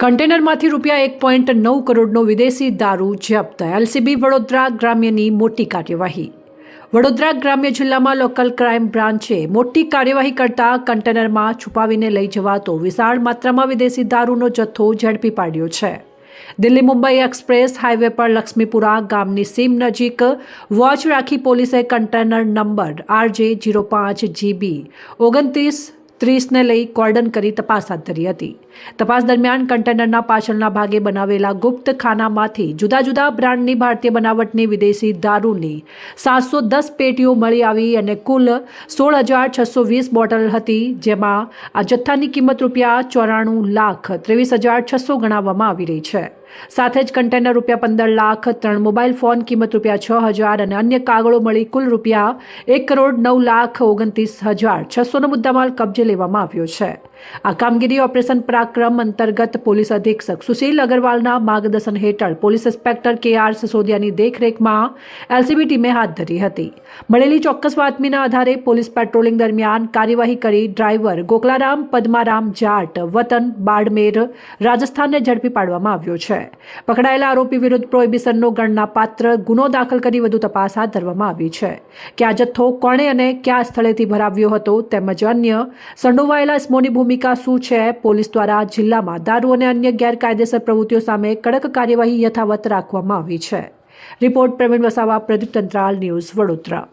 કન્ટેનરમાંથી ₹1.9 કરોડનો વિદેશી દારૂ જપ્ત. એલસીબી વડોદરા ગ્રામ્યની મોટી કાર્યવાહી. વડોદરા ગ્રામ્ય જિલ્લામાં લોકલ ક્રાઇમ બ્રાન્ચે મોટી કાર્યવાહી કરતા કન્ટેનરમાં છુપાવીને લઈ જવાતો વિશાળ માત્રામાં વિદેશી દારૂનો જથ્થો ઝડપી પાડ્યો છે. દિલ્હી મુંબઈ એક્સપ્રેસ હાઈવે પર લક્ષ્મીપુરા ગામની સીમ નજીક વોચ રાખી પોલીસે કન્ટેનર નંબર RJ05GB 2930ને લઈ કોર્ડન કરી તપાસ હાથ ધરી હતી. તપાસ દરમિયાન કન્ટેનરના પાછળના ભાગે બનાવેલા ગુપ્ત ખાનામાંથી જુદા જુદા બ્રાન્ડની ભારતીય બનાવટની વિદેશી દારૂની 710 પેટીઓ મળી આવી અને કુલ 16,620 બોટલ હતી, જેમાં આ જથ્થાની કિંમત ₹94,23,600 ગણાવવામાં આવી રહી છે. સાથે જ કન્ટેનર ₹15 લાખ, 3 મોબાઈલ ફોન કિંમત ₹6,000 અને અન્ય કાગળો મળી કુલ ₹1,09,29,600નો મુદ્દામાલ કબજે લેવામાં આવ્યો છે. આ કામગીરી ઓપરેશન પરાક્રમ અંતર્ગત પોલીસ અધિક્ષક સુશીલ અગ્રવાલના માર્ગદર્શન હેઠળ પોલીસ ઇન્સ્પેક્ટર KR સિસોદિયાની દેખરેખમાં એલસીબી ટીમે હાથ ધરી હતી. મળેલી ચોક્કસ બાતમીના આધારે પોલીસ પેટ્રોલિંગ દરમિયાન કાર્યવાહી કરી ડ્રાઈવર ગોકલારામ પદ્મારામ જાટ વતન બાડમેર રાજસ્થાનને ઝડપી પાડવામાં આવ્યો છે. પકડાયેલા આરોપી વિરુદ્ધ પ્રોહિબિશનનો ગણનાપાત્ર ગુનો દાખલ કરી વધુ તપાસ હાથ ધરવામાં આવી છે કે આ જથ્થો કોણે અને કયા સ્થળેથી ભરાવ્યો હતો તેમજ અન્ય સંડોવાયેલા ઇસમોની ભૂમિકા શું છે. પોલીસ દ્વારા જિલ્લામાં દારૂ અને અન્ય ગેરકાયદેસર પ્રવૃત્તિઓ સામે કડક કાર્યવાહી યથાવત રાખવામાં આવી છે. Report Pravin Vasava, Pradeep Tantral, news Vadodara.